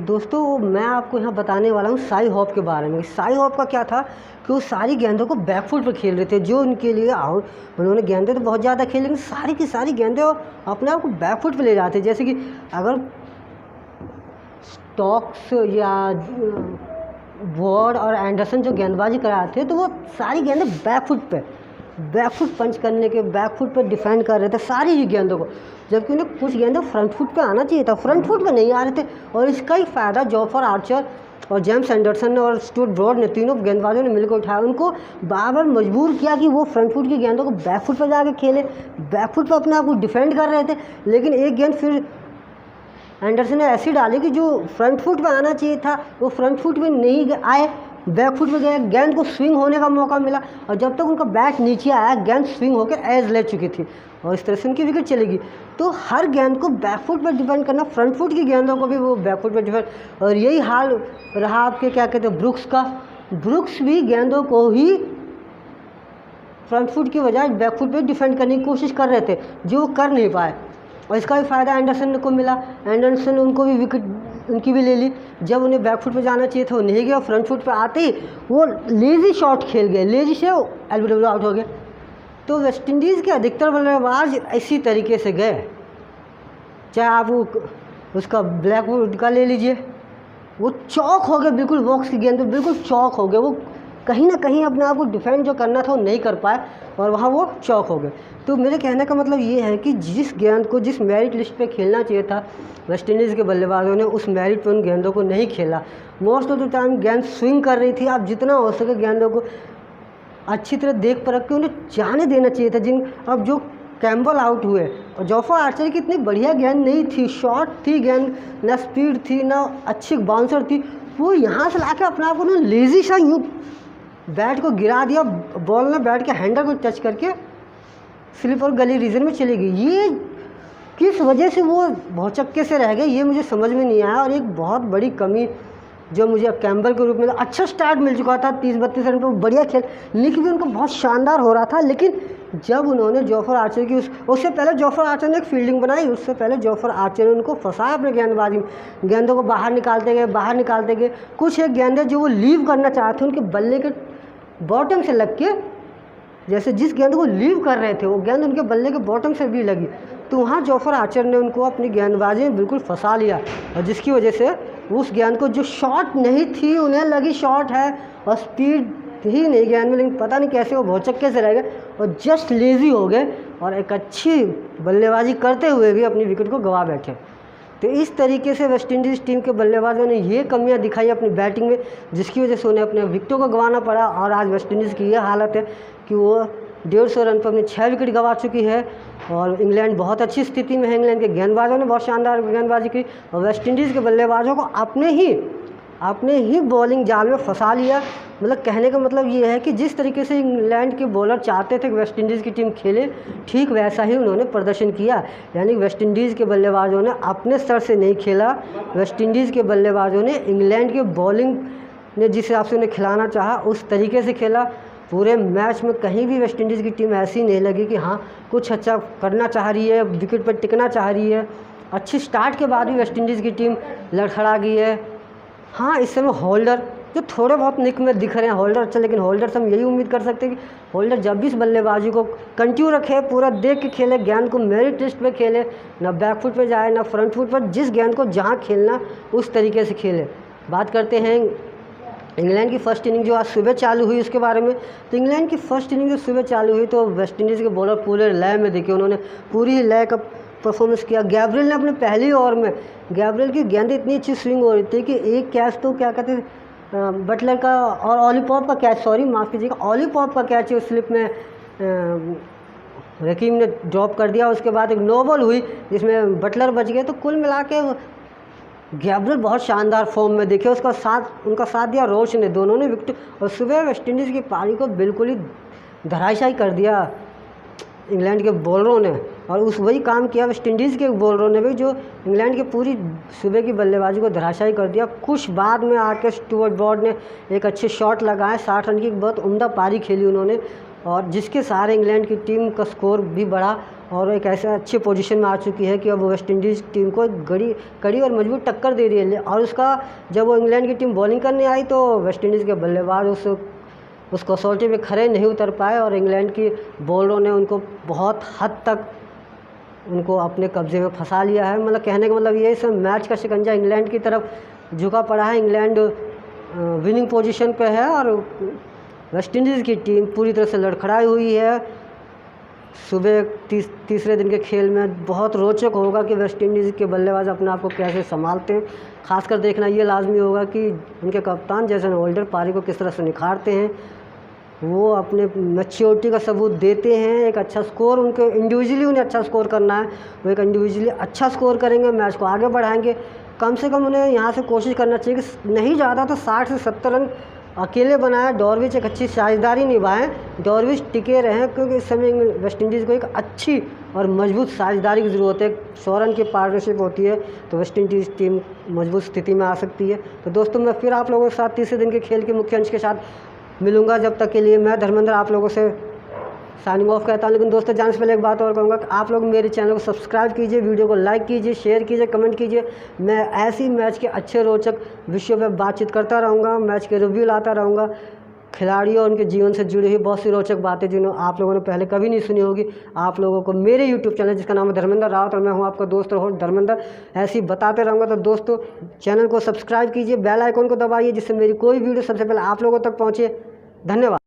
दोस्तों मैं आपको यहाँ बताने वाला हूँ शाई होप के बारे में। शाई होप का क्या था कि वो सारी गेंदों को बैकफुट पर खेल रहे थे, जो उनके लिए आउट। उन्होंने गेंदें तो बहुत ज़्यादा खेली, लेकिन सारी की सारी गेंदें अपने आप को बैकफुट पर ले जाते। जैसे कि अगर स्टोक्स या वॉर्ड और एंडरसन जो गेंदबाजी कराए थे, तो वो सारी गेंदें बैकफुट पंच करने के बैकफुट पर डिफेंड कर रहे थे सारी ही गेंदों को, जबकि उन्हें कुछ गेंदें फ्रंट फुट पे आना चाहिए था, फ्रंट फुट पे नहीं आ रहे थे। और इसका ही फ़ायदा जोफर आर्चर और जेम्स एंडरसन और स्टुअर्ट ब्रॉड ने, तीनों गेंदबाजों ने मिलकर उठाया। उनको बार बार मजबूर किया कि वो फ्रंट फुट की गेंदों को बैकफुट पर जाके खेले, बैकफुट पर अपने आप को डिफेंड कर रहे थे। लेकिन एक गेंद फिर एंडरसन ने ऐसी डाली कि जो फ्रंट फुट पे आना चाहिए था वो फ्रंट फुट पे नहीं आए, बैकफुट पे गए। गेंद को स्विंग होने का मौका मिला, और जब तक उनका बैट नीचे आया गेंद स्विंग होकर एज ले चुकी थी, और इस तरह से उनकी विकेट चलेगी। तो हर गेंद को बैकफुट पर डिपेंड करना, फ्रंट फुट की गेंदों को भी वो बैकफुट पर डिपेंड। और यही हाल रहा आपके क्या कहते हैं ब्रुक्स का। ब्रुक्स भी गेंदों को ही फ्रंट फुट की बजाय बैकफुट पर डिफेंड करने की कोशिश कर रहे थे, जो वो कर नहीं पाए। और इसका भी फ़ायदा एंडरसन को मिला। एंडरसन उनको भी विकेट उनकी भी ले ली। जब उन्हें बैकफुट पे जाना चाहिए था वो नहीं गया, फ्रंट फुट पे आते ही वो लेज़ी शॉट खेल गए, लेज़ी से एलबीडब्ल्यू आउट हो गए। तो वेस्ट इंडीज़ के अधिकतर बल्लेबाज इसी तरीके से गए। चाहे आप वो उसका ब्लैकवुड का ले लीजिए, वो चौक हो गए, बिल्कुल बॉक्स की गेंद पर बिल्कुल चौक हो गए। वो कहीं ना कहीं अपने आप को डिफेंड जो करना था वो नहीं कर पाए, और वहाँ वो चौक हो गए। तो मेरे कहने का मतलब ये है कि जिस गेंद को जिस मेरिट लिस्ट पे खेलना चाहिए था, वेस्ट इंडीज़ के बल्लेबाजों ने उस मेरिट पे उन गेंदों को नहीं खेला। मोस्ट ऑफ द टाइम गेंद स्विंग कर रही थी। आप जितना हो सके गेंदों को अच्छी तरह देख परख के उन्हें जाने देना चाहिए था। अब जो कैम्बल आउट हुए, और जोफर आर्चर की इतनी बढ़िया गेंद नहीं थी, शॉर्ट थी गेंद, ना स्पीड थी ना अच्छी बाउंसर थी। वो यहाँ से ला के अपने आप को ना लेज़ी सा यूँ बैट को गिरा दिया, बॉल ने बैट के हैंडल को टच करके स्लिप और गली रीजन में चली गई। ये किस वजह से वो भौचक्के से रह गए ये मुझे समझ में नहीं आया। और एक बहुत बड़ी कमी जो मुझे कैम्बल के रूप में, अच्छा स्टार्ट मिल चुका था 30-32 रन पर, बढ़िया खेल लिख भी उनको बहुत शानदार हो रहा था। लेकिन जब उन्होंने जोफर आर्चर की उससे पहले जोफर आर्चर ने एक फील्डिंग बनाई, उससे पहले जोफर आर्चर ने उनको फंसाया अपने गेंदबाजी में, गेंदों को बाहर निकालते गए। कुछ एक गेंदें जो वो लीव करना चाहते उनके बल्ले के बॉटम से लग के, जैसे जिस गेंद को लीव कर रहे थे वो गेंद उनके बल्ले के बॉटम से भी लगी, तो वहाँ जोफर आर्चर ने उनको अपनी गेंदबाजी में बिल्कुल फंसा लिया। और जिसकी वजह से उस गेंद को जो शॉट नहीं थी उन्हें लगी शॉट है, और स्पीड ही नहीं गेंद में, लेकिन पता नहीं कैसे वो भौचक्के से रह गए और जस्ट लेज़ी हो गए, और एक अच्छी बल्लेबाजी करते हुए भी अपनी विकेट को गंवा बैठे। तो इस तरीके से वेस्ट इंडीज़ टीम के बल्लेबाजों ने ये कमियां दिखाई अपनी बैटिंग में, जिसकी वजह से उन्हें अपने विकेटों को गंवाना पड़ा। और आज वेस्ट इंडीज़ की ये हालत है कि वो 150 रन पर अपनी 6 विकेट गंवा चुकी है, और इंग्लैंड बहुत अच्छी स्थिति में है। इंग्लैंड के गेंदबाजों ने बहुत शानदार गेंदबाजी की, और वेस्ट इंडीज़ के बल्लेबाजों को अपने ही बॉलिंग जाल में फंसा लिया। मतलब कहने का मतलब ये है कि जिस तरीके से इंग्लैंड के बॉलर चाहते थे कि वेस्ट इंडीज़ की टीम खेले, ठीक वैसा ही उन्होंने प्रदर्शन किया। यानी वेस्ट इंडीज़ के बल्लेबाजों ने अपने स्तर से नहीं खेला, वेस्ट इंडीज़ के बल्लेबाजों ने इंग्लैंड के बॉलिंग ने जिस हिसाब से उन्हें खिलाना चाहा उस तरीके से खेला। पूरे मैच में कहीं भी वेस्ट इंडीज़ की टीम ऐसी नहीं लगी कि हाँ कुछ अच्छा करना चाह रही है, विकेट पर टिकना चाह रही है। अच्छी स्टार्ट के बाद भी वेस्ट इंडीज़ की टीम लड़खड़ा गई है। हाँ, इस समय होल्डर जो थोड़े बहुत निक में दिख रहे हैं, होल्डर अच्छा, लेकिन होल्डर से हम यही उम्मीद कर सकते हैं कि होल्डर जब भी इस बल्लेबाजी को कंटिन्यू रखे, पूरा देख के खेले, गेंद को मेरिट लिस्ट पे खेले, ना बैकफुट पे जाए ना फ्रंट फुट पर, जिस गेंद को जहाँ खेलना उस तरीके से खेले। बात करते हैं इंग्लैंड की फ़र्स्ट इनिंग जो आज सुबह चालू हुई उसके बारे में। तो इंग्लैंड की फ़र्स्ट इनिंग जो सुबह चालू हुई तो वेस्ट इंडीज़ के बॉलर पूरे लय में दिखे, उन्होंने पूरी लय का परफॉर्मेंस किया। गैब्रियल ने अपने पहली ओवर में, गैब्रियल की गेंदें इतनी अच्छी स्विंग हो रही थी कि एक कैच तो क्या कहते हैं बटलर का और ऑली पॉप का कैच, सॉरी माफ़ कीजिएगा, ऑली पॉप का कैच है, उस स्लिप में रकीम ने ड्रॉप कर दिया। उसके बाद एक नो बॉल हुई जिसमें बटलर बच गए। तो कुल मिला के गैब्रियल बहुत शानदार फॉर्म में दिखे, उनका साथ दिया रोच ने, दोनों ने विकेट। और सुबह वेस्ट इंडीज़ की पारी को बिल्कुल ही धराशायी कर दिया इंग्लैंड के बॉलरों ने, और वही काम किया वेस्ट इंडीज़ के बॉलरों ने भी, जो इंग्लैंड की पूरी सुबह की बल्लेबाजी को धराशायी कर दिया। कुछ बाद में आके स्टुअर्ट ब्रॉड ने एक अच्छे शॉट लगाए, 60 रन की बहुत उम्दा पारी खेली उन्होंने, और जिसके सहारे इंग्लैंड की टीम का स्कोर भी बढ़ा और एक ऐसे अच्छे पोजीशन में आ चुकी है कि अब वेस्ट इंडीज़ टीम को कड़ी और मजबूत टक्कर दे रही है। और उसका जब वो इंग्लैंड की टीम बॉलिंग करने आई तो वेस्ट इंडीज़ के बल्लेबाज उस कसौटी में खड़े नहीं उतर पाए और इंग्लैंड की बॉलरों ने उनको बहुत हद तक उनको अपने कब्जे में फंसा लिया है। मतलब कहने का मतलब ये सब मैच का शिकंजा इंग्लैंड की तरफ झुका पड़ा है। इंग्लैंड विनिंग पोजीशन पे है और वेस्ट इंडीज़ की टीम पूरी तरह से लड़खड़ाई हुई है। सुबह तीसरे दिन के खेल में बहुत रोचक होगा कि वेस्ट इंडीज़ के बल्लेबाज अपने आप को कैसे संभालते हैं। खासकर देखना ये लाजमी होगा कि उनके कप्तान जेसन होल्डर पारी को किस तरह से निखारते हैं, वो अपने मैच्योरिटी का सबूत देते हैं। एक अच्छा स्कोर उनके इंडिविजुअली उन्हें अच्छा स्कोर करना है, वो एक इंडिविजुअली अच्छा स्कोर करेंगे, मैच को आगे बढ़ाएंगे। कम से कम उन्हें यहाँ से कोशिश करना चाहिए कि नहीं ज़्यादा तो 60 से 70 रन अकेले बनाए। डॉर्विच एक अच्छी साझेदारी निभाएं, डॉर्विच टिके रहें, क्योंकि इस समय वेस्ट इंडीज़ को एक अच्छी और मजबूत साझेदारी की ज़रूरत है। 100 रन की पार्टनरशिप होती है तो वेस्ट इंडीज़ टीम मजबूत स्थिति में आ सकती है। तो दोस्तों मैं फिर आप लोगों के साथ तीसरे दिन के खेल के मुख्य अंश के साथ मिलूँगा। जब तक के लिए मैं धर्मेंद्र आप लोगों से साइनिंग ऑफ कहता हूँ। लेकिन दोस्तों जाने से पहले एक बात और कहूँगा कि आप लोग मेरे चैनल को सब्सक्राइब कीजिए, वीडियो को लाइक कीजिए, शेयर कीजिए, कमेंट कीजिए। मैं ऐसी मैच के अच्छे रोचक विषयों पर बातचीत करता रहूँगा, मैच के रिव्यू लाता रहूँगा, खिलाड़ियों और उनके जीवन से जुड़ी हुई बहुत सी रोचक बातें जिन्होंने आप लोगों ने पहले कभी नहीं सुनी होगी, आप लोगों को मेरे यूट्यूब चैनल जिसका नाम है धर्मेंद्र रावत और मैं हूँ आपका दोस्त और होस्ट धर्मेंद्र, ऐसे ही बताते रहूँगा। तो दोस्तों चैनल को सब्सक्राइब कीजिए, बेल आइकन को दबाइए जिससे मेरी कोई वीडियो सबसे पहले आप लोगों तक पहुँचे। धन्यवाद।